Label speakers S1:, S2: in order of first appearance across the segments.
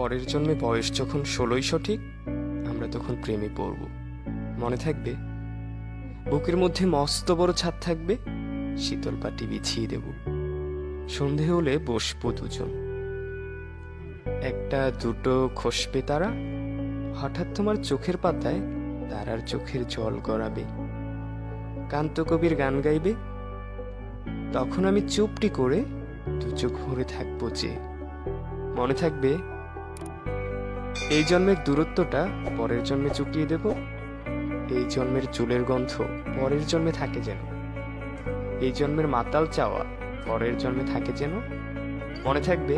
S1: পরের জন্মে বয়স যখন 16ই সঠিক, আমরা তখন প্রেমে পড়ব। মনে থাকবে, বুকের মধ্যে মস্ত বড় ছাদ থাকবে, শীতল পাটি বিছিয়ে দেব। সন্ধে হলে বসবো দুজন, একটা দুটো খসবে তারা। হঠাৎ তোমার চোখের পাতায় তারার চোখের জল গড়াবে, কান্ত কবির গান গাইবে। তখন আমি চুপটি করে দু চোখ ভরে থাকবো যে। মনে থাকবে, এই জন্মের দূরত্বটা পরের জন্মে চুকিয়ে দেব। এই জন্মের চুলের গন্ধ পরের জন্মে থাকে যেন, এই জন্মের মাতাল চাওয়া পরের জন্মে থাকে যেন। মনে থাকবে,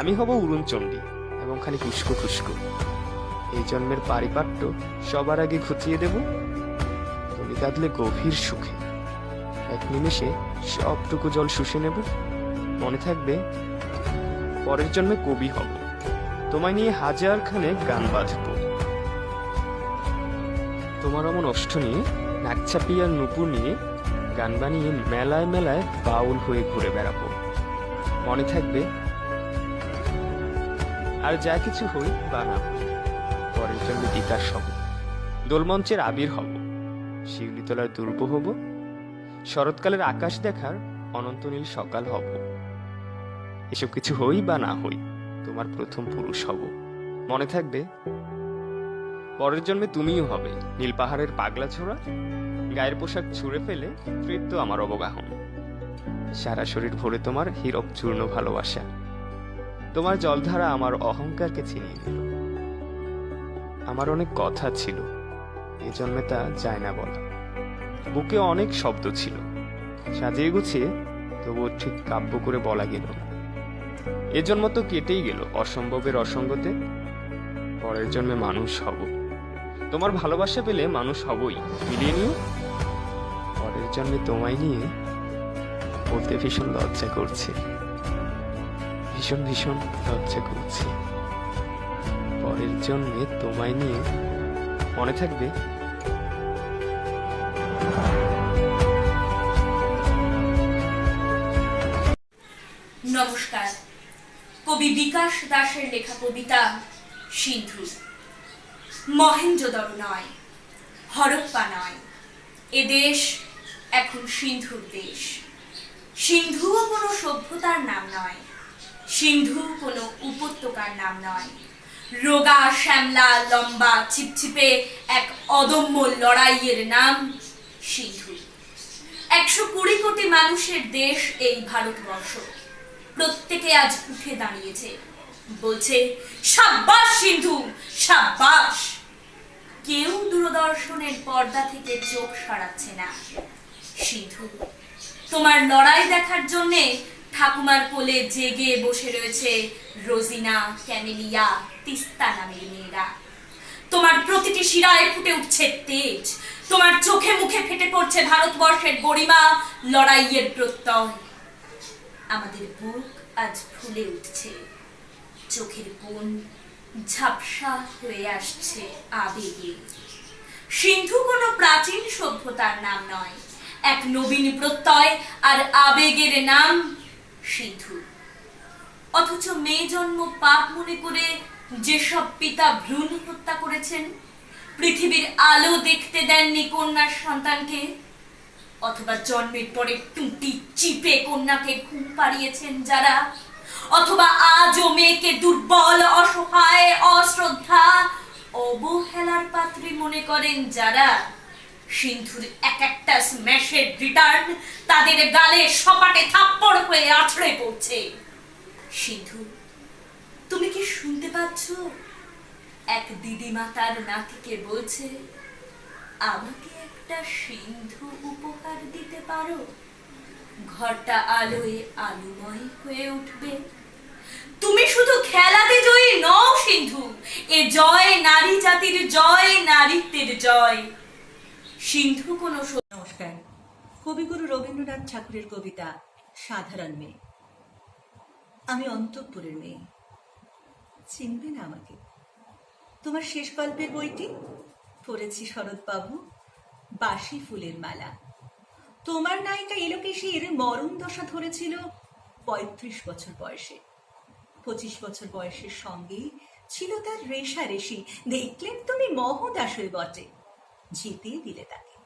S1: আমি হব উড়নচণ্ডী এবং খালি খুস্কো খুস্কো। এই জন্মের পারিপাট্য সবার আগে খুঁচিয়ে দেব। তুমি কাঁদলে গভীর সুখে, এক নিমেষে সবটুকু জল শুষে নেব। মনে থাকবে, পরের জন্মে কবি হব, তোমায় নিয়ে হাজারখানে গান বাঁধব। তোমার অমন অষ্ট নিয়ে, নাকছাপি আর নুপুর নিয়ে গান বানিয়ে মেলায় মেলায় বাউল হয়ে ঘুরে বেড়াবো। মনে থাকবে, আর যা কিছু হই বা না হই, পরের জন্মে তিতাস হব, দোলমঞ্চের আবির হব, শিউলিতলার দুর্ব হব, শরৎকালের আকাশ দেখার অনন্ত নীল সকাল হব। এসব কিছু হই বা না হই, তোমার প্রথম পুরুষ হব। মনে থাকবে, পরের জন্মে তুমিও হবে নীল পাহাড়ের পাগলা ছোড়া, গায়ের পোশাক ছুঁড়ে ফেলে তৃপ্ত আমার অবগাহন। সারা শরীর ভরে তোমার হীরক চূর্ণ ভালোবাসা, তোমার জলধারা আমার অহংকারকে ছিনিয়ে নিল। আমার অনেক কথা ছিল, এ জন্মে তা যায় না বলা। বুকে অনেক শব্দ ছিল, সাজিয়ে গুছিয়ে তবুও ঠিক কাব্য করে বলা গেল না। এ জন্ম তো কেটেই গেল অসম্ভবের অসঙ্গতে। পরের জন্মে মানুষ হব, তোমার ভালোবাসা পেলে মানুষ হবই, মিলিয়ে নিও। পরের জন্মে তোমায় নিয়ে বলতে ভীষণ লজ্জা করছে, ভীষণ ভীষণ লজ্জা করছে। পরের জন্মে তোমায় নিয়ে। মনে থাকবে,
S2: নমস্কার। কবি বিকাশ দাসের লেখা কবিতা সিন্ধু। মহেঞ্জোদড়ো নয়, হরপ্পা নয়, এ দেশ এখন সিন্ধুর দেশ। সিন্ধুও কোনো সভ্যতার নাম নয়, সিন্ধু কোনো উপত্যকার নাম নয়। রোগা শ্যামলা লম্বা চিপচিপে এক অদম্য লড়াইয়ের নাম সিন্ধু। 120 কোটি মানুষের দেশ এই ভারতবর্ষ। প্রত্যেকে আজ উঠে দাঁড়িয়েছে, বলছে সাব্বাস সিন্ধু, সাব্বাস। কেউ দূরদর্শনের পর্দা থেকে চোখ সরাচ্ছে না। সিন্ধু, তোমার লড়াই দেখার জন্যে ঠাকুমার কোলে জেগে বসে রয়েছে রোজিনা, ক্যামেলিয়া, তিস্তা নামের মেয়েরা। তোমার প্রতিটি শিরায় ফুটে উঠছে তেজ, তোমার চোখে মুখে ফেটে পড়ছে ভারতবর্ষের গরিমা, লড়াইয়ের প্রত্যয়। আমাদের বুক আজ ফুলে উঠছে, চোখের কোণ ঝাপসা হয়ে আসছে আবেগে। সিন্ধু কোনো প্রাচীন সভ্যতার নাম নয়, এক নবীন প্রত্যয় আর আবেগের নাম সিন্ধু। অথচ মেয়ে জন্ম পাপ মনে করে যেসব পিতা ভ্রূণ হত্যা করেছেন, পৃথিবীর আলো দেখতে দেননি কন্যার সন্তানকে, অথবা জন্মের পরে টুটি চিপে কন্যাকে ঘুম পাড়িয়েছেন যারা, অথবা আজও মেয়েকে দুর্বল, অসহায়, অশ্রদ্ধা, অবহেলার পাত্রী মনে করেন যারা, সিন্ধুর এক একটা স্ম্যাশের রিটার্ন তাদের গালে সপাটে থাপ্পড় হয়ে আছড়ে পড়ছে। সিন্ধু, তুমি কি শুনতে পাচ্ছ? এক দিদিমা তার নাতিকে বলছে, আমাকে একটা সিন্ধু উপহার দিতে পারো? ঘরটা আলোয় আলোময় হয়ে উঠবে। তুমি শুধু খেলাতে জয়ী নও সিন্ধু, এ জয় নারী জাতির জয়, নারীত্বের জয়। সিন্ধু কোনো।
S3: নমস্কার। কবিগুরু রবীন্দ্রনাথ ঠাকুরের কবিতা সাধারণ মেয়ে। আমি অন্তঃপুরের মেয়ে, চিনবে না আমাকে? তোমার শেষ গল্পের বইটি পড়েছি শরৎবাবু, বাসি ফুলের মালা। তোমার নায়িকা এলোকেশীর মরণ দশা ধরেছিল 35 বছর বয়সে। 25 বছর বয়সের সঙ্গে ছিল তার রেশারেশি। দেখলেন তুমি মহদাসই বটে, জিতিয়ে দিলে তাকে।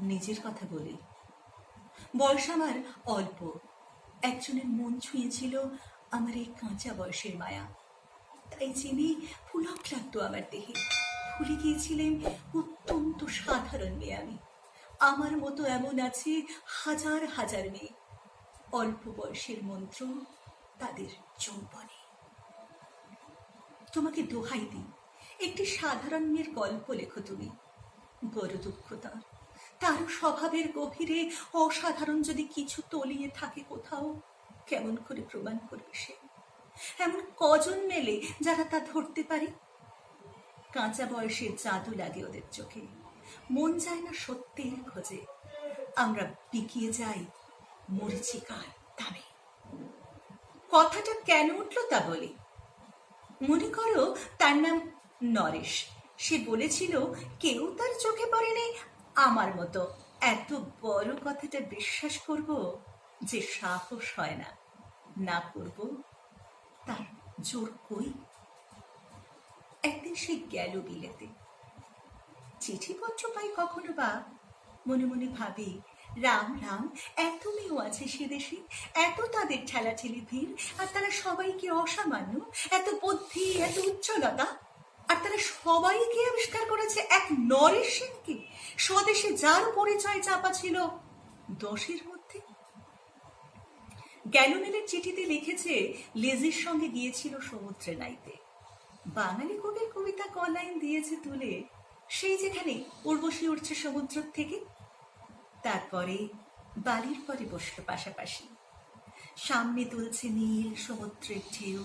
S3: নিজের কথা বলি, বয়স আমার অল্প, একজনের মন ছুঁয়েছিল আমার এই কাঁচা বয়সের মায়া, তাই যিনি পুলক লাগতো আমার দেহে। ভুলে গিয়েছিলেন অত্যন্ত সাধারণ মেয়ে আমি। আমার মতো এমন আছে হাজার হাজার মেয়ে, অল্প বয়সের মন্ত্র তাদের যৌবনে। তোমাকে দোহাই দিই, একটি সাধারণ মেয়ের গল্প লেখো তুমি। বড় দুঃখ তারও স্বভাবের গভীরে অসাধারণ যদি কিছু তলিয়ে থাকে কোথাও, কেমন করে প্রমাণ করবে সে? এমন কজন মেলে যারা তা ধরতে পারে? কাঁচা বয়সের জাদু লাগে ওদের চোখে, মন যায় না সত্যের খোঁজে। আমরা বিকিয়ে যাই মরিচিকার দামে। কথাটা কেন উঠল তা বলি। মনে করো তার নাম নরেশ। সে বলেছিল কেউ তার চোখে পড়েনি আমার মতো। এত বড় কথাটা বিশ্বাস করব যে সাহস হয় না, না করব তার জোর কই। একদিন সে গেল বিলেতে। চিঠিপত্র পাই কখনো বা, মনে মনে ভাবি রাম রাম, এত মেয়েও আছে সে দেশে, এত তাদের ঠেলাঠেলি ভিড়, আর তারা সবাইকে অসামান্য, এত বুদ্ধি, এত উজ্জ্বলতা, আর তারা সবাইকে আবিষ্কার করেছে এক নরেশ সেনকে, স্বদেশে যার পরিচয় চাপা ছিল 10-এর মধ্যে। গ্যালোমেলের চিঠিতে লিখেছে লেজির সঙ্গে গিয়েছিল সমুদ্রে নাইতে। বাঙালি কবির কবিতা কলাইন দিয়েছে তুলে, সেই যেখানে উর্বশী উঠছে সমুদ্র থেকে। তারপরে বালির পরে বসলো পাশাপাশি, সামনে তুলছে নীল সমুদ্রের ঢেউ,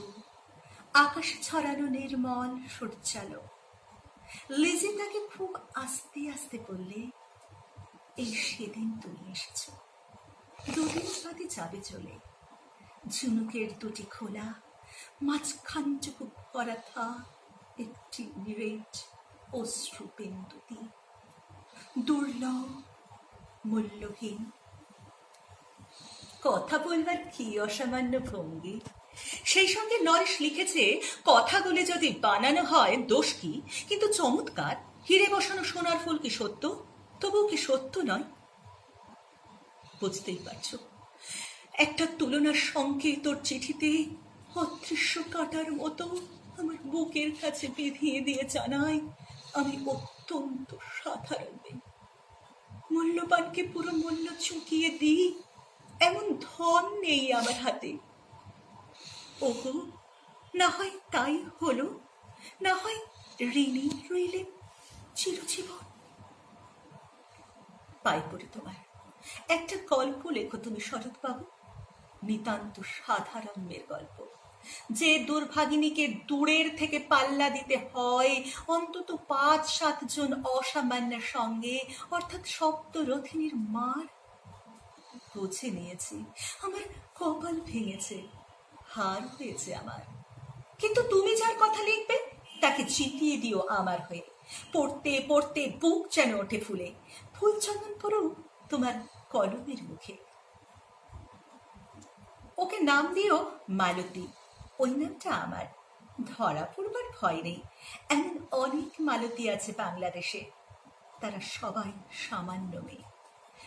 S3: আকাশে ছড়ানো নির্মল সূর্যালো। লিজি তাকে খুব আস্তে আস্তে বললে, এই সেদিন তুমি এসেছ, 2 দিন বাদে যাবে চলে। ঝুনুকের 2টি খোলা, মাঝখানটুকু ভরা থা একটি নিরেট অশ্রু বিন্দুতি, দুর্লভ, মূল্যহীন। কথা বলবার কি অসামান্য ভঙ্গি! সেই সঙ্গে নরেশ লিখেছে, কথাগুলি যদি বানানো হয় দোষ কি, কিন্তু চমৎকার। হিরে বসানো সোনার ফুল কি সত্য? তবুও কি সত্য নয়? বুঝতেই পারছো, একটা তুলনার সঙ্গে তোর চিঠিতে অদৃশ্য কাটার মতো আমার বুকের কাছে বিধিয়ে দিয়ে জানাই আমি অত্যন্ত সাধারণ মেয়ে। মূল্যবানকে পুরো মূল্য চুকিয়ে দিই এমন ধন নেই আমার হাতে। ওগো, না হয় তাই হলো, না হয় ঋণী রইলেন চিরজীবন। পাই পড়ে তোমার একটা গল্প লেখো তুমি শরৎবাবু, নিতান্ত সাধারণ মেয়ের গল্প, যে দুর্ভাগিনীকে দূরের থেকে পাল্লা দিতে হয় অন্তত 5-7 জন অসামান্যের সঙ্গে, অর্থাৎ সপ্তরথিনীর মার। বুঝে নিয়েছি আমার কপাল ভেঙেছে, হার হয়েছে আমার। কিন্তু তুমি যার কথা লিখবে তাকে চিতিয়ে দিও আমার হয়ে। পড়তে পড়তে বুক যেন ওঠে ফুলে, ফুল চন্দন পড়ো তোমার কলমের মুখে। ওকে নাম দিও মালতী, ওই নামটা আমার। ধরা পড়বার ভয় নেই, এমন অনেক মালতী আছে বাংলাদেশে। তারা সবাই সামান্য মেয়ে,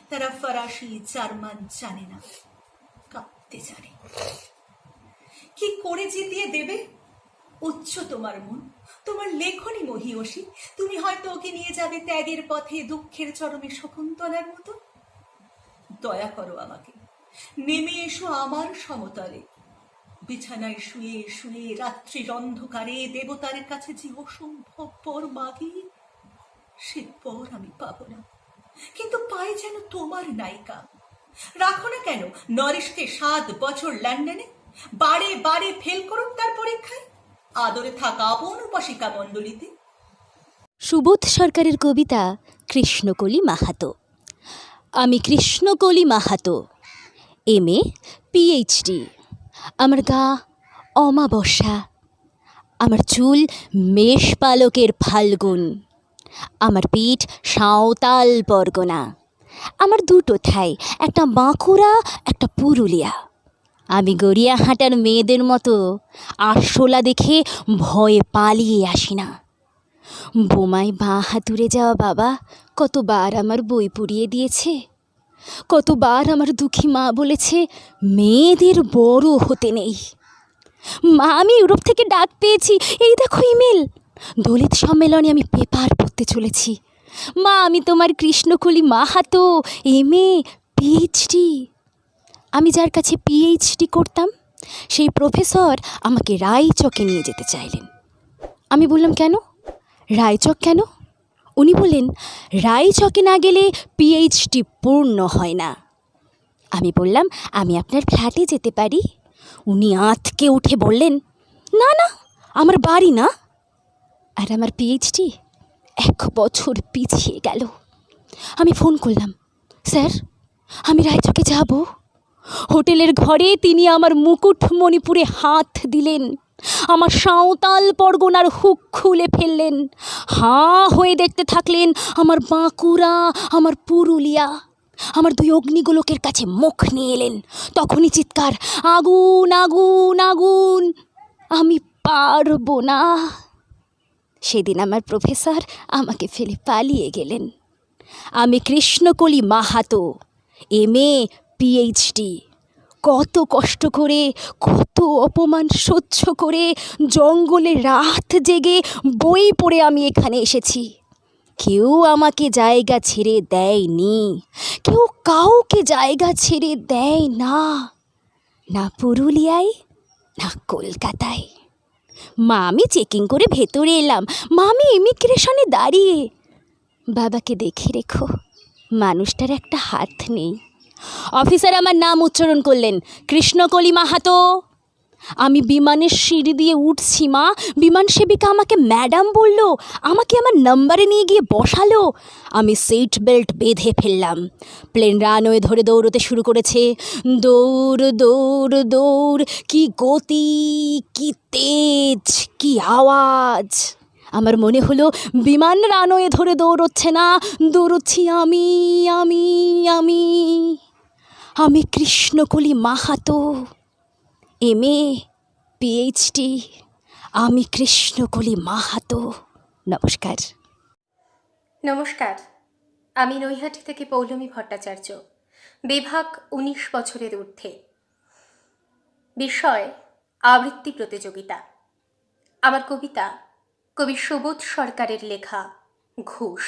S3: তারা ফরাসি জার্মান জানে না, কাঁদতে জানে। কি করে জিতিয়ে দেবে? উচ্চ তোমার মন, তোমার লেখনী মহিয়সী। তুমি হয়তো ওকে নিয়ে যাবে ত্যাগের পথে, দুঃখের চরমে শকুন্তলার মতো। দয়া করো আমাকে, নেমে এসো আমার সমতলে। বিছানায় শুয়ে শুয়ে রাত্রির অন্ধকারে দেবতার কাছে যে অসম্ভব পর মাগি, সে পর আমি পাবো না, কিন্তু পাই যেন তোমার নায়িকা। রাখো না কেন নরেশকে 7 বছর লন্ডনে, বারে বারে ফেল করুক তার পরীক্ষায়, আদরে থাকা আপন উপাসিকা মণ্ডলীতে।
S4: সুবোধ সরকারের কবিতা কৃষ্ণকলি মাহাতো। আমি কৃষ্ণকলি মাহাতো, MA PhD। আমার গা অমাবস্যা, আমার চুল মেষ পালকের ফাল্গুন, আমার পিঠ সাঁওতাল পরগনা, আমার 2 ঠাই, একটা বাঁকুড়া একটা পুরুলিয়া। আমি গড়িয়াহাটার মেয়েদের মতো আরশোলা দেখে ভয়ে পালিয়ে আসি না। বোমায় বাঁ হাতুড়ে যাওয়া বাবা কতবার আমার বই পুড়িয়ে দিয়েছে, কতবার আমার দুঃখী মা বলেছে মেয়েদের বড় হতে নেই। মা, আমি ইউরোপ থেকে ডাক পেয়েছি, এই দেখো ইমেল। দলিত সম্মেলনে আমি পেপার পড়তে চলেছি। মা, আমি তোমার কৃষ্ণকলি মাহাতো, MA PhD। আমি যার কাছে PhD করতাম সেই প্রফেসর আমাকে রায়চকে নিয়ে যেতে চাইলেন। আমি বললাম, কেন? রায়চক কেন? উনি বললেন, রায়চকে না গেলে PhD পূর্ণ হয় না। আমি বললাম, আমি আপনার ফ্ল্যাটে যেতে পারি। উনি আঁতকে উঠে বললেন, না না, আমার বাড়ি না। আর আমার PhD 1 বছর পিছিয়ে গেল। আমি ফোন করলাম, স্যার আমি রায়চকে যাব। হোটেলের ঘরে তিনি আমার মুকুটমণিপুরে হাত দিলেন, আমার সাঁওতাল পরগনার হুক খুলে ফেললেন। হাঁ হয়ে দেখতে থাকলেন আমার বাঁকুড়া, আমার পুরুলিয়া। আমার 2 অগ্নিগোলকের কাছে মুখ নিয়ে এলেন। তখনই চিৎকার, আগুন আগুন আগুন! আমি পারবো না। সেদিন আমার প্রফেসর আমাকে ফেলে পালিয়ে গেলেন। আমি কৃষ্ণকলি মাহাতো, MA PhD। কত কষ্ট করে, কত অপমান সহ্য করে, জঙ্গলে রাত জেগে বই পড়ে আমি এখানে এসেছি। কেউ আমাকে জায়গা ছেড়ে দেয়নি, কেউ কাউকে জায়গা ছেড়ে দেয় না, না পুরুলিয়ায় না কলকাতায়। মা, আমি চেকিং করে ভেতরে এলাম। মা, আমি ইমিগ্রেশনে দাঁড়িয়ে। বাবাকে দেখে রেখো, মানুষটার একটা হাত নেই। অফিসার আমার নাম উচ্চারণ করলেন, কৃষ্ণকলি মাহাতো। আমি বিমানের সিঁড়ি দিয়ে উঠছি মা, বিমান সেবিকা আমাকে ম্যাডাম বলল, আমাকে আমার নম্বরে নিয়ে গিয়ে বসালো। আমি সিট বেল্ট বেঁধে ফেললাম। প্লেন রানওয়ে ধরে দৌড়তে শুরু করেছে। দৌড় দৌড় দৌড়, কি গতি, কি তেজ, কি আওয়াজ! আমার মনে হলো বিমান রানওয়ে ধরে দৌড়চ্ছে না, দৌড়চ্ছি আমি আমি আমি আমি কৃষ্ণকলি মাহাতো, MA PhD। আমি কৃষ্ণকলি মাহাতো। নমস্কার।
S5: নমস্কার, আমি নৈহাটি থেকে পৌলমী ভট্টাচার্য, বিভাগ 19 বছরের ঊর্ধ্বে। বিষয় আবৃত্তি প্রতিযোগিতা। আমার কবিতা কবি সুবোধ সরকারের লেখা ঘুষ।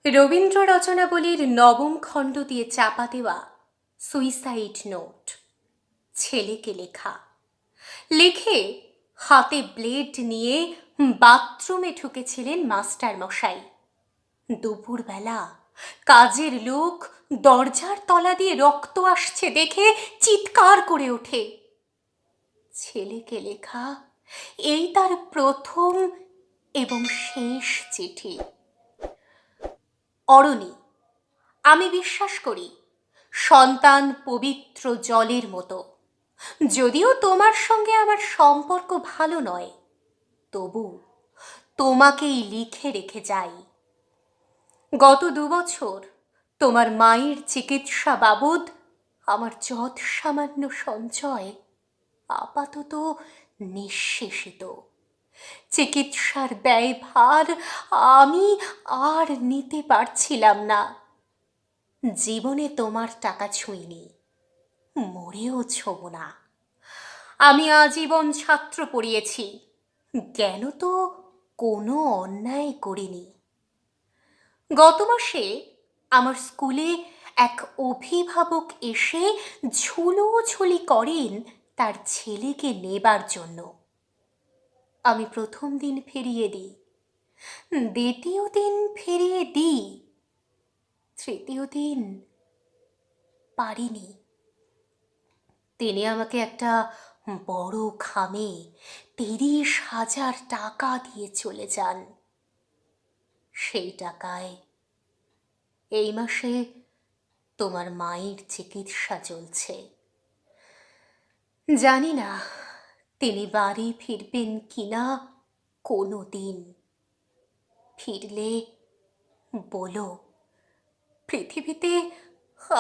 S5: রবীন্দ্র রচনাবলীর 9ম খণ্ড দিয়ে চাপা দেওয়া সুইসাইড নোট। ছেলেকে লেখা। লিখে হাতে ব্লেড নিয়ে বাথরুমে ঢুকেছিলেন মাস্টার মশাই। দুপুরবেলা কাজের লোক দরজার তলা দিয়ে রক্ত আসছে দেখে চিৎকার করে ওঠে। ছেলেকে লেখা এই তার প্রথম এবং শেষ চিঠি। অরণি, আমি বিশ্বাস করি সন্তান পবিত্র জলের মতো। যদিও তোমার সঙ্গে আমার সম্পর্ক ভালো নয়, তবু তোমাকেই লিখে রেখে যাই। গত 2 বছর তোমার মায়ের চিকিৎসা বাবদ আমার যৎ সামান্য সঞ্চয় আপাতত নিঃশেষিত। চিকিৎসার ব্যয়ভার আমি আর নিতে পারছিলাম না। জীবনে তোমার টাকা ছুঁইনি, মরেও ছোব না। আমি আজীবন ছাত্র পড়িয়েছি, জ্ঞান তো কোনো অন্যায় করিনি। গত মাসে আমার স্কুলে এক অভিভাবক এসে ঝুলোঝুলি করেন তার ছেলেকে নেবার জন্য। আমি প্রথম দিন ফিরিয়ে দিই, দ্বিতীয় দিন ফিরিয়ে দিই, তৃতীয় দিন পারিনি। তিনি আমাকে একটা বড় খামে 30,000 টাকা দিয়ে চলে যান। সেই টাকায় এই মাসে তোমার মায়ের চিকিৎসা চলছে। জানি না তিনি বাড়ি ফিরবেন কিনা কোনো দিন। ফিরলে বলো, পৃথিবীতে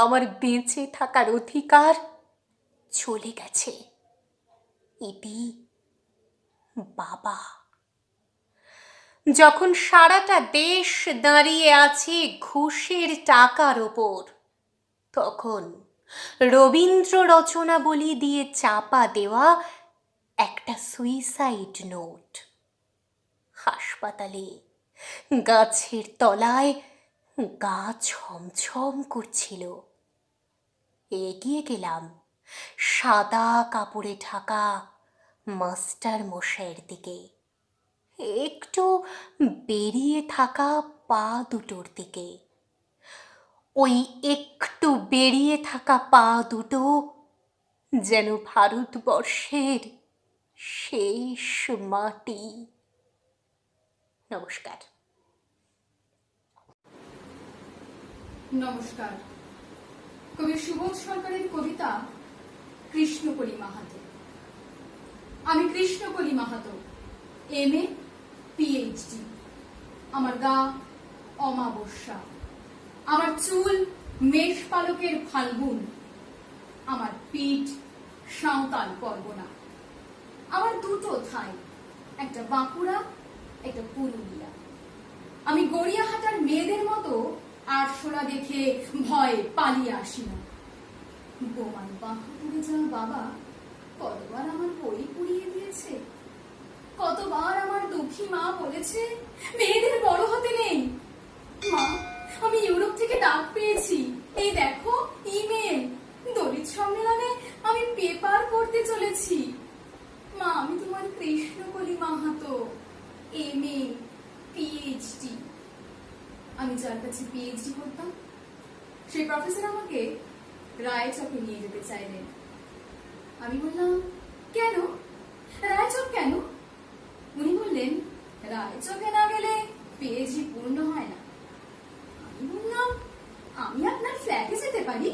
S5: আমার বেঁচে থাকার অধিকার চলে গেছে। এটি বাবা। যখন সারাটা দেশ দাঁড়িয়ে আছে ঘুষের টাকার ওপর, তখন রবীন্দ্র রচনাবলী দিয়ে চাপা দেওয়া একটা সুইসাইড নোট হাসপাতালে গাছের তলায় গা ছমছম করছিল। এগিয়ে গেলাম সাদা কাপড়ে ঢাকা মাস্টার মশাইয়ের দিকে, একটু বেরিয়ে থাকা পা দুটোর দিকে। ওই একটু বেরিয়ে থাকা পা দুটো যেন ভারতবর্ষের শেষ মাটি। নমস্কার।
S6: নমস্কার। কবি সুবোধ সরকারের কবিতা কৃষ্ণকলি মাহাতো। আমি কৃষ্ণকলি মাহাতো, MA PhD। আমার গা অমাবস্যা, আমার চুল মেষ পালকের ফাল্গুন, আমার পিঠ সাঁওতাল পরগনা। আমার দুটো ঠাই, একটা বাঁকুড়া, একটা পুরুলিয়া। আমি গড়িয়াহাটার মেয়েদের মতো আরশোলা দেখে ভয় পালিয়ে আসি না। বোমার বাহাদুরে যাওয়া বাবা কতবার আমার বই পুড়িয়ে দিয়েছে, কতবার আমার দুঃখী মা বলেছে মেয়েদের বড় হতে নেই। মা, আমি ইউরোপ থেকে ডাক পেয়েছি, এই দেখো ইমেল। দলিত সম্মেলনে আমি পেপার পড়তে চলেছি। মা, আমি তোমার কৃষ্ণকলি মাহাতো, MA PhD। আমি যার কাছে PhD করতাম সেই প্রফেসর আমাকে রায়চকে নিয়ে যেতে চাইলেন। আমি বললাম, কেন রায়চক কেন? উনি বললেন, রায়চকে না গেলে PhD পূর্ণ হয় না। আমি বললাম, আমি আপনার ফ্ল্যাটে যেতে পারি।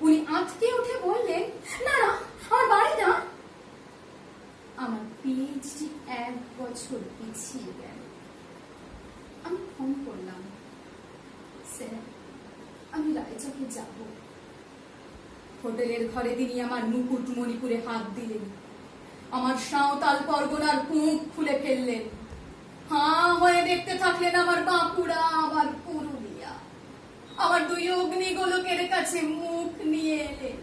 S6: উনি আঁতকে উঠে বললেন, না না, আমার বাড়ি না। আমার PhD 1 বছর পিছিয়ে গেল। আমি ফোন করলাম, স্যার আমি রায়চকে যাব। হোটেলের ঘরে তিনি আমার মুকুট মণিপুরে হাত দিলেন, আমার সাঁওতাল পরগনার মুখ খুলে ফেললেন। হাঁ হয়ে দেখতে থাকলেন আমার বাঁকুড়া, আমার পুরুলিয়া। আমার দুই অগ্নিগোলকের কাছে মুখ নিয়ে এলেন।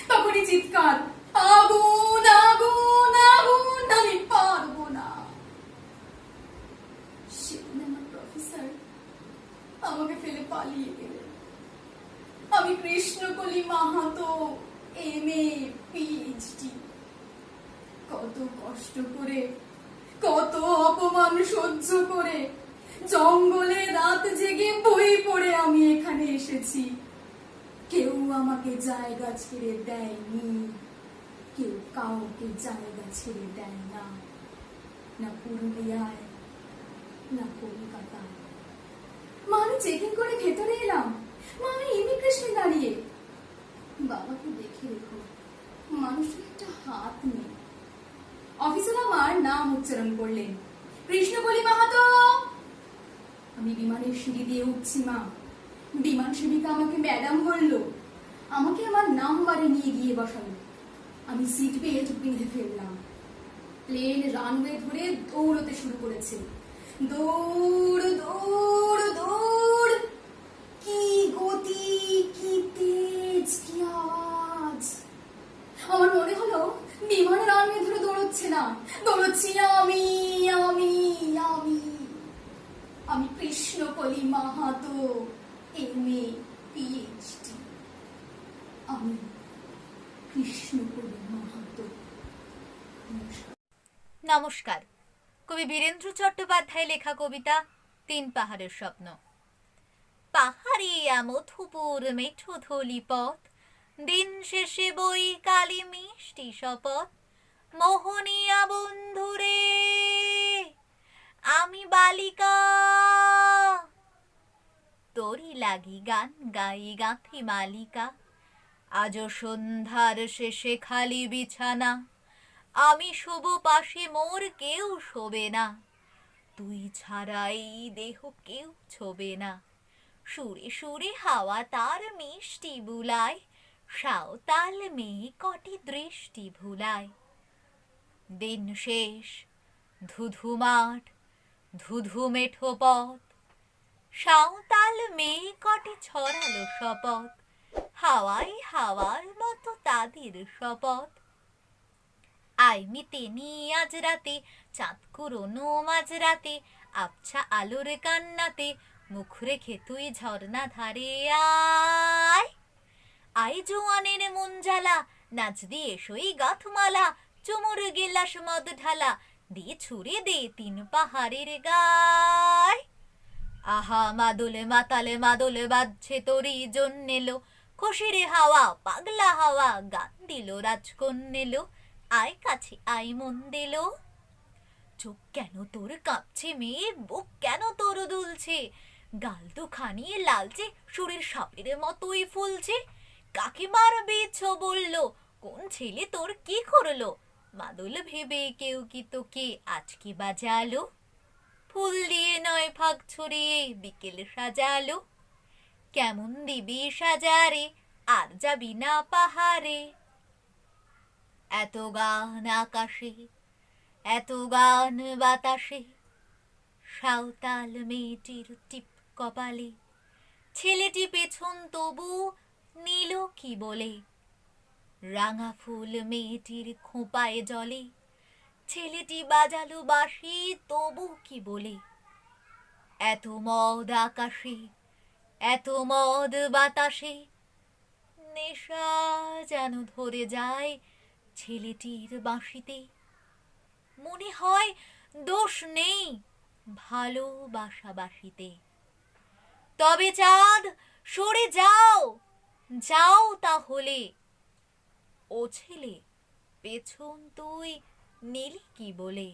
S6: তখনই চিৎকার, আগুন আগুন আগুন, আমি পারবো না। সেদিন আমার প্রফেসর আমাকে ফেলে পালিয়ে গেলেন। আমি কৃষ্ণকলি মাহাতো, MA PhD। কত কষ্ট করে, কত অপমান সহ্য করে, জঙ্গলে রাত জেগে বই পড়ে আমি এখানে এসেছি। কেউ আমাকে জায়গা ছেড়ে দেয়নি, কেউ কাউকে জায়গা ছেড়ে দেয় না, না পুরুলিয়ায় না কলকাতায়। মা, আমি চেকিং করে ভেতরে এলাম। মা, আমি ইমিগ্রেশনে দাঁড়িয়ে। বাবাকে দেখে রেখো, মানুষের একটা হাত নেই। অফিসার আমার নাম উচ্চারণ করলেন, কৃষ্ণকলি মাহাতো। আমি বিমানের সিঁড়ি দিয়ে উঠছি মা। বিমান সেবিকা আমাকে ম্যাডাম বলল, আমাকে আমার নাম্বারে নিয়ে গিয়ে বসালো। আমি সিট বেল্ট বেঁধে ফেললাম। প্লেন রানওয়ে ধরে দৌড়তে শুরু করেছে। দৌড় দৌড় দৌড়, কি গতি, কি তেজ, কি আওয়াজ! আমার মনে হলো বিমান রানওয়ে ধরে দৌড়চ্ছে না, দৌড়চ্ছি আমি আমি আমি। আমি কৃষ্ণকলি মাহাতো, MA PhD। আমি কৃষ্ণকলি মাহাতো।
S7: নমস্কার। কবি বীরেন্দ্র চট্টোপাধ্যায় লেখা কবিতা 3 পাহাড়ের স্বপ্ন। পাহাড়িয়া মধুপুর মেঠো ধলি পথ, দিন শেষে বই কালি মিষ্টি শপথ। মোহনিয়া বন্ধুরে আমি বালিকা, তোরি লাগি গান গাই গাঁথি মালিকা। আজও সন্ধ্যার শেষে খালি বিছানা, আমি শুভ পাশে মোর কেউ শোবে না। তুই ছাড়াই দেহ কেউ ছোবে না। সুরে সুরে হাওয়া তার মিষ্টি বুলায়, সাঁওতাল মেয়ে কটি দৃষ্টি ভুলায়। দিন শেষ, ধুধু মাঠ, ধুধু মেঠো পথ, সাঁওতাল মেয়ে কটি ছড়ালো শপথ, হাওয়াই হাওয়ার মতো তাদের শপথ। আইমিতে নিয়ে আজ রাতে, চাঁদ কুরোনো মাঝ রাতে, আবছা আলোর কান্নাতে মুখ রেখে তুই ঝর্ণা ধারে আয়। আই জোয়ানের মন জ্বালা, নাচ দিয়ে সই গাথমালা, চুমুর গিলাস মদ ঢালা, দিয়ে ছুড়ে দে 3 পাহাড়ের গায়। আহা মাদুলে মাতালে মাদুলে বাজছে তোরই জন্যেলো, খুশির হাওয়া পাগলা হাওয়া গান দিল রাজকন্যেলো, আয় কাছে আয় মন দিল। চোখ কেন তোর কাঁপছে মেয়ে, বুক কেন তোর দুলছে, গাল দুখানি লালচে, শরীর সাপের মতোই ফুলছে। কাকে মারবেছ বললো, কোন ছেলে তোর কি করলো, মাদুল ভেবে কেউ কি তোকে আজ কি বাজালো, ফুল দিয়ে নয় ফাঁক ছড়িয়ে বিকেল সাজালো। কেমন দিবি সাজারে, আর যাবি না পাহাড়ে। এত গান আকাশে, এত গান বাতাসে, সাঁওতাল মেয়েটির টিপ কপালে, ছেলেটি পেছন তবু নীল কি বলে, রাঙা ফুল মেয়েটির খোঁপায় জলে, ছেলেটি বাজালো বাঁশি তবু কি বলে। এত মদ আকাশে, এত মদ বাতাসে, নেশা যেন ধরে যায় ছেলেটির বাঁশিতে। মনে হয় দোষ নেই ভালোবাসা বাসিতে। তবে চাঁদ সরে যাও, যাও তাহলে। ও ছেলে পেছন তুই নিলি কি বলে,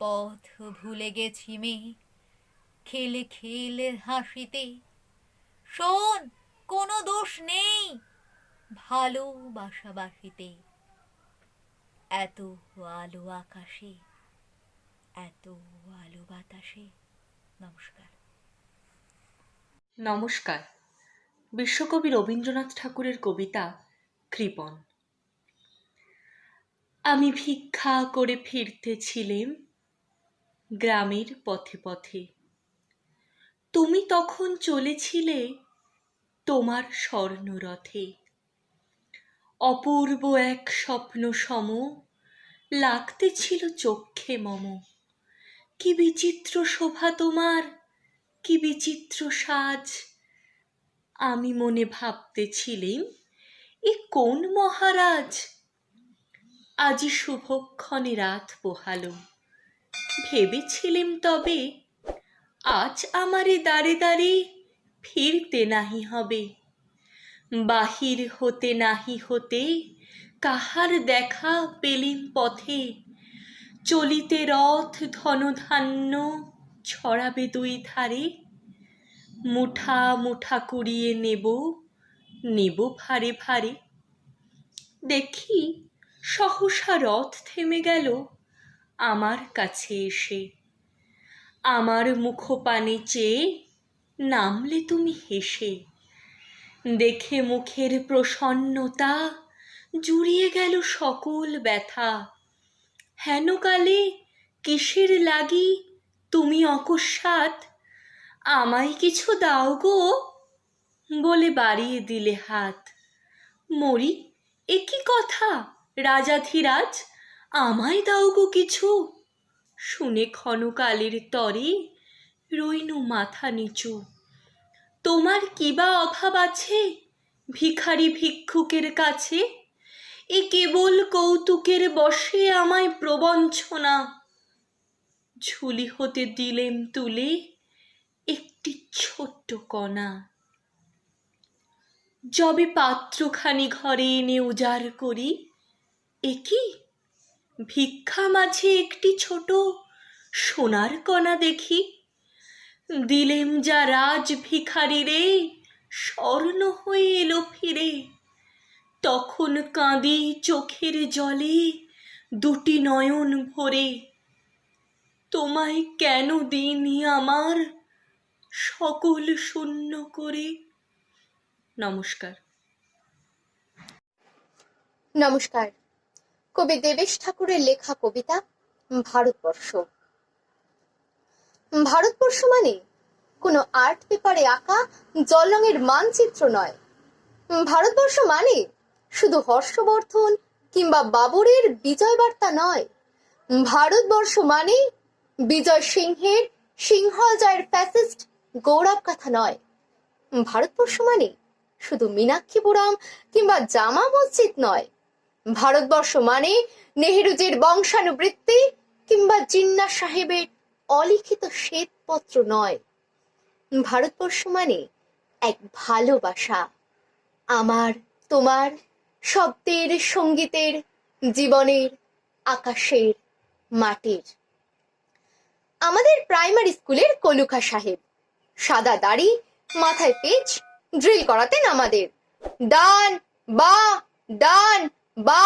S7: পথ ভুলে গেছি মেয়ে খেলে খেলে হাসিতে। শোন কোনো দোষ নেই ভালোবাসা বাসিতে। এত আলো আকাশে, এত আলো বাতাসে। নমস্কার।
S8: নমস্কার। বিশ্বকবি রবীন্দ্রনাথ ঠাকুরের কবিতা কৃপণ। আমি ভিক্ষা করে ফিরতেছিলেম গ্রামের পথে পথে, তুমি তখন চলেছিলে তোমার স্বর্ণরথে। অপূর্ব এক স্বপ্ন সম লাগতেছিল চক্ষে মম। কি বিচিত্র শোভা তোমার, কি বিচিত্র সাজ। আমি মনে ভাবতেছিলেম এ কোন মহারাজ। আজি শুভক্ষণে রাত পোহালো, ভেবেছিলেম তবে আজ আমারে দাঁড়ে দাঁড়ে ফিরতে নাহি হবে। বাহির হতে নাহি হতে কাহার দেখা পেলিম পথে। চলিতে রথ ধনধান্য ছড়াবে 2 ধারে। মুঠা মুঠা কুড়িয়ে নেব, নেব ভারে ভারে। দেখি সহসা রথ থেমে গেল আমার কাছে এসে। আমার মুখপানে চেয়ে নামলে তুমি হেসে। দেখে মুখের প্রসন্নতা জুড়িয়ে গেল সকল ব্যথা। হেন কালে কিসের লাগি তুমি অকস্মাৎ আমায় কিছু দাও গো বলে বাড়িয়ে দিলে হাত। মরি এ কি কথা রাজাধিরাজ, আমায় দাও গো কিছু। শুনে ক্ষণকালের তরে রইনু মাথা নিচু। তোমার কিবা অভাব আছে ভিখারি ভিক্ষুকের কাছে। এ কেবল কৌতুকের বশে আমায় প্রবঞ্চনা। ঝুলি হতে দিলেম তুলে একটি ছোট্ট কণা। যবে পাত্রখানি ঘরে এনে উজাড় করি, এ কি ভিক্ষা মাঝে একটি ছোট সোনার কণা দেখি। দিলেম যা রাজ ভিখারি রে, স্বর্ণ হয়ে এলো ফিরে। তখন কাঁদি চোখের জলে 2টি নয়ন ভরে। তোমায় কেন দিইনি আমার সকল শূন্য করে। নমস্কার।
S9: নমস্কার। কবি দেবেশ ঠাকুরের লেখা কবিতা ভারতবর্ষ। ভারতবর্ষ মানে কোনো আর্ট পেপারে আঁকা জল রঙের মানচিত্র নয়। ভারতবর্ষ মানে শুধু হর্ষবর্ধন কিংবা বাবরের বিজয় বার্তা নয়। ভারতবর্ষ মানে বিজয় সিংহের সিংহল জয়ের ফ্যাসিস্ট গৌরব কথা নয়। ভারতবর্ষ মানে শুধু মীনাক্ষীপুরম কিংবা জামা মসজিদ নয়। ভারতবর্ষ মানে নেহেরুজির বংশানুবৃত্তি কিংবা জিন্না সাহেবের অলিখিত শ্বেতপত্র নয়। ভারতবর্ষ মানে এক ভালোবাসা, আমার তোমার, শব্দের, সঙ্গীতের, জীবনের, আকাশের, মাটির। আমাদের প্রাইমারি স্কুলের কলুখা সাহেব সাদা দাড়ি, মাথায় পেঁচ, ড্রিল করাতেন আমাদের। ডান বা ডান বা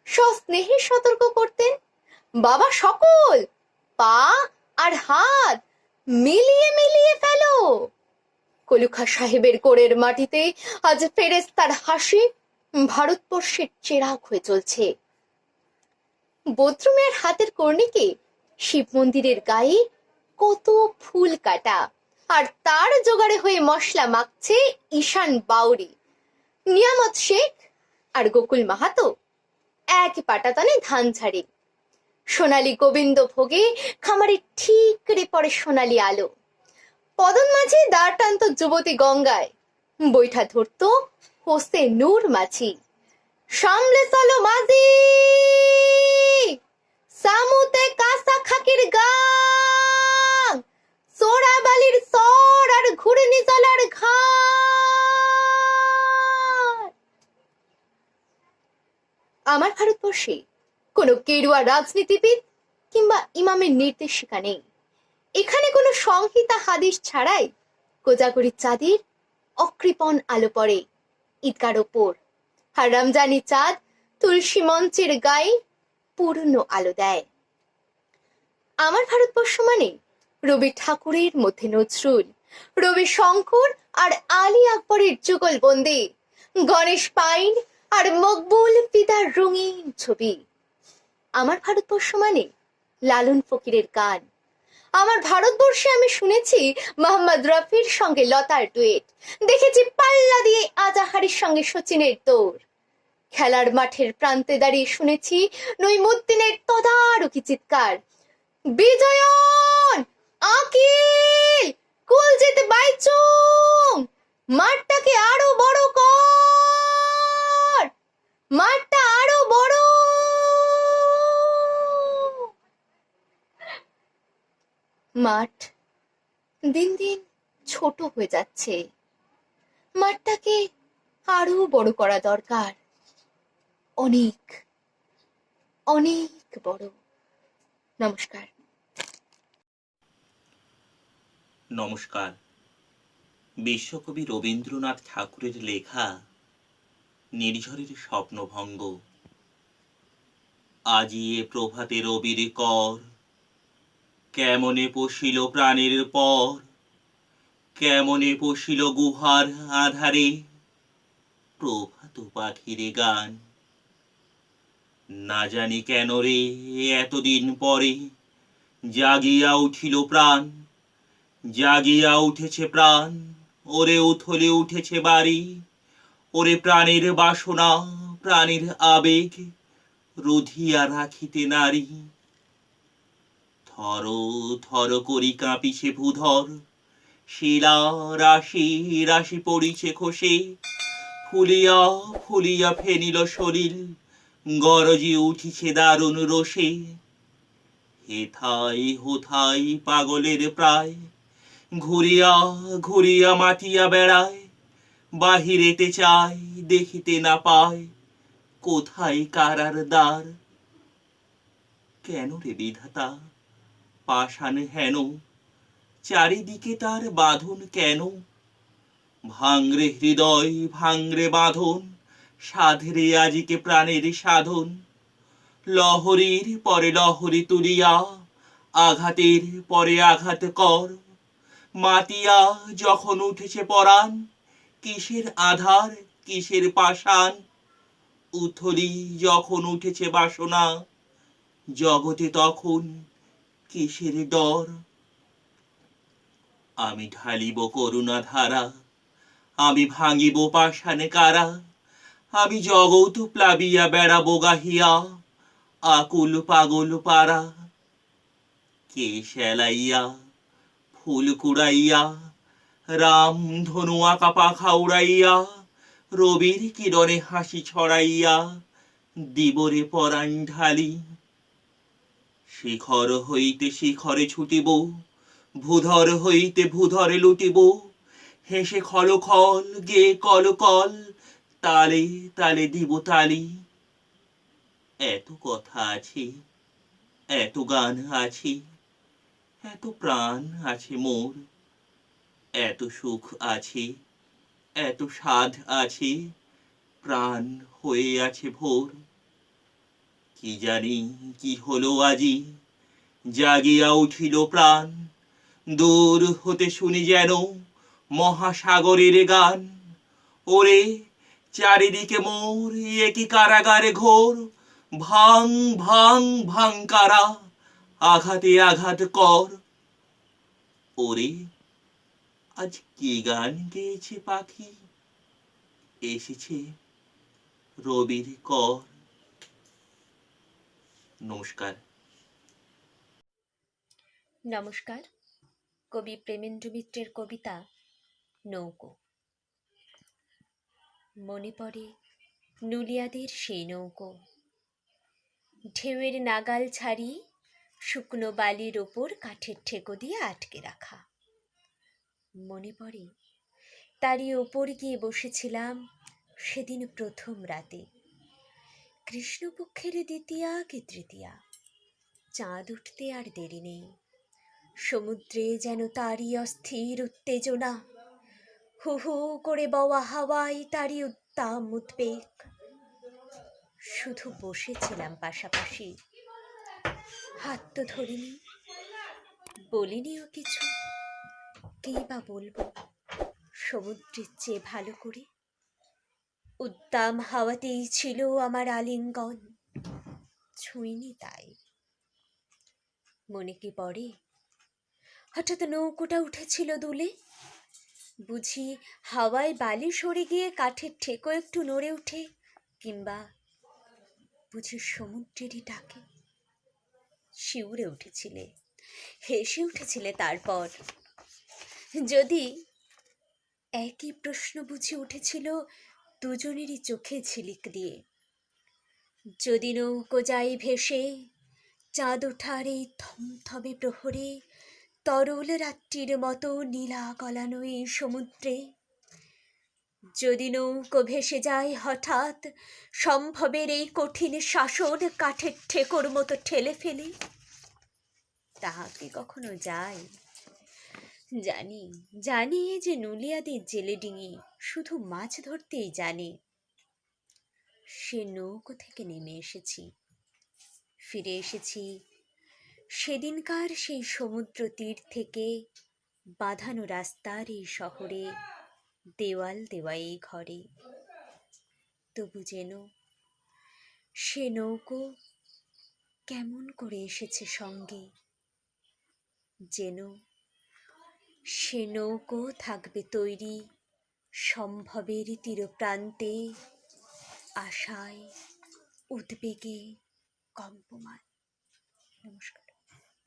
S9: সস্নেহে সতর্ক করতেন, বাবা সকল পা আর হাত মিলিয়ে মিলিয়ে ফেলো। কলুখা সাহেবের কোরের মাটিতে আজ ফেরেশতার হাসি ভারতবর্ষের চেরাগ হয়ে চলছে। বদ্রুমের হাতের কর্ণিকে শিব মন্দিরের গায়ে কত ফুল কাটা, আর তার জোগাড়ে হয়ে মশলা মাখছে ঈশান বাউরি, নিয়ামত শেখ আর গোকুল মাহাতো এক পাটাতনে ধান ঝাড়ে। সোনালী গোবিন্দ ভোগে খামারে ঠিক করে পড়ে সোনালী আলো। পদন মাঝি দাঁড় টানত যুবতী গঙ্গায়, বৈঠা ধরতো হোসে নূর মাঝি। সামলে চলো মাঝি, সামুতে কাঁচা খাকির গাং, সোরা বালির সর আর ঘুরনি চলার ঘাট। আমার ভারতবর্ষে কোনো গেরুয়া রাজনীতিবিদ কিংবা ইমামের নির্দেশিকা নেই। এখানে কোনো সংহিতা হাদিস ছাড়াই কোজাগরি চাঁদের অকৃপণ আলো পড়ে ঈদগার ওপর, আর রমজানি চাঁদ তুলসী মঞ্চের গায়ে পূর্ণ আলো দেয়। আমার ভারতবর্ষ মানে রবি ঠাকুরের মধ্যে নজরুল, রবি শঙ্কর আর আলী আকবরের যুগলবন্দি, গণেশ পাইন আর মকবুল ফিদার রঙিন ছবি। আমার ভারতবর্ষ মানে লালন ফকিরের গান। আমার ভারতবর্ষে আমি শুনেছি মোহাম্মদ রফির সঙ্গে লতার ডুয়েট, দেখেছি পাল্লা দিয়ে আজাহারির সঙ্গে সচিনের দৌড়, খেলার মাঠের প্রান্তে দাঁড়িয়ে শুনেছি নইমুদ্দিনের তদারকি চিৎকার, বিজয়ন আকিল কুল যেতে বাইচুং, মাঠটাকে আরো বড় কর, মাঠটা আরো বড়। মাঠ দিন দিন ছোট হয়ে যাচ্ছে, মাঠটাকে আরো বড় করা দরকার, অনেক অনেক বড়। নমস্কার।
S10: নমস্কার। বিশ্বকবি রবীন্দ্রনাথ ঠাকুরের লেখা নির্ঝরের স্বপ্নভঙ্গ। আজি এ প্রভাতে রবির কর, কেমনে পশিল প্রাণের পর, কেমনে পশিল গুহার আধারে, প্রভাত পাখিরে গান। না জানি কেন রে এতদিন পরে জাগিয়া উঠিল প্রাণ, জাগিয়া উঠেছে প্রাণ, ওরে উথলে উঠেছে বাড়ি, ওরে প্রাণের বাসনা প্রাণের আবেগ রুধিয়া রাখিতে নারী। থর থর করি কাঁপিছে ভূধর, শিলা রাশি রাশি পড়িছে খসে, ফুলিয়া ফুলিয়া ফেনিল শরীর, গরজি উঠিছে দারুণ রোষে। হেথাই হোথাই পাগলের প্রায়, ঘুরিয়া ঘুরিয়া মাতিয়া বেড়ায়, বাহিরেতে চায় দেখিতে না পায়, কোথায় কারার দ্বার। কেন রে বিধাতা পাষাণ হেন, চারিদিকে তার বাঁধন কেন? ভাঙরে হৃদয় ভাঙরে বাঁধন, সাধরে আজিকে প্রাণের সাধন। লহরীর পরে লহরী তুলিয়া, আঘাতের পরে আঘাত কর। মাতিয়া যখন উঠেছে পরাণ, কিসের আধার কিসের পাষাণ, উথলি যখন উঠেছে বাসনা, জগতে তখন কিসের ডর? আমি ঢালিব করুণা ধারা, আমি ভাঙিব পাষাণে কারা, আমি জগৎ প্লাবিয়া বেড়াবো গাহিয়া, আকুল পাগল পারা। কে সেলাইয়া ফুল কুড়াইয়া, রাম ধনু আঁকা পাখা উড়াইয়া, রবির কিরণে হাসি ছড়াইয়া, দিবরে পরাণ ঢালি। শিখর হইতে শিখরে ছুটিব, ভূধর হইতে ভূধরে লুটিব, হেসে খল খল গে কল কল, তালে তালে দিব তালি। এত কথা আছে, এত গান আছে, এত প্রাণ আছে মোর, এত সুখ আছে, এত সাধ আছে, প্রাণ হয়ে আছে ভোর। কি জানি কি হলো আজি, জাগিয়া উঠিল প্রাণ, দূর হতে শুনি যেন মহাসাগরের গান। ওরে চারিদিকে মোর এ কি কারাগারে ঘোর, ভাং ভাং ভাং কারা, আঘাতে আঘাত কর। ওরে আজ কি গান গেয়েছে পাখি, এসেছে রবির কর। নমস্কার।
S5: নমস্কার। কবি প্রেমেন্দ্র মিত্রের কবিতা নৌকো। মনে পড়ে নুলিয়াদের সেই নৌকো, ঢেউয়ের নাগাল ছাড়ি শুকনো বালির ওপর কাঠের ঠেকো দিয়ে আটকে রাখা। মনে পড়ে তারই ওপর গিয়ে বসেছিলাম সেদিন প্রথম রাতে, কৃষ্ণপক্ষের দ্বিতীয়া কি তৃতীয়া, চাঁদ উঠতে আর দেরি নেই। সমুদ্রে যেন তারই অস্থির উত্তেজনা, হু হু করে বওয়া হাওয়ায় তারই উত্তাম উদ্বেগ। শুধু বসেছিলাম পাশাপাশি, হাত তো ধরিনি, বলিনিও কিছু। কি বা বলবো সমুদ্রের চেয়ে ভালো করে? উদ্দাম হাওয়াতেই ছিল আমার আলিঙ্গন, ছুঁইনি তাই। মনে কি পড়ে হঠাৎ নৌকোটা উঠেছিল দুলে, বুঝি হাওয়ায় বালি সরে গিয়ে কাঠের ঠেকো একটু নড়ে ওঠে, কিংবা বুঝি সমুদ্রেরই ডাকে? শিউরে উঠেছিলে, হেসে উঠেছিলে তারপর। যদি একই প্রশ্ন বুঝি উঠেছিল দুজনেরই চোখে ঝিলিক দিয়ে। যদি নৌকো যাই ভেসে চাঁদ ওঠার এই থমথমে প্রহরে, তরল রাত্রির মতো নীলা গলানো এই সমুদ্রে, যদি নৌকো ভেসে যায় হঠাৎ সম্ভবের এই কঠিন শাসন কাঠের ঠেকোর মতো ঠেলে ফেলে, তাহা কি কখনো যায়? জানি জানি যে নুলিয়াদের জেলে ডিঙি শুধু মাছ ধরতেই জানে। সে নৌকো থেকে নেমে এসেছি, ফিরে এসেছি সেদিনকার সেই সমুদ্র তীর থেকে বাঁধানো রাস্তার এই শহরে, দেওয়াল দেওয়া এই ঘরে। তবু যেন সে নৌকো কেমন করে এসেছে সঙ্গে, যেন সে নৌকো থাকবে তৈরি সম্ভবের তীরপ্রান্তে, আশায় উদ্বেগে কম্পমান। নমস্কার।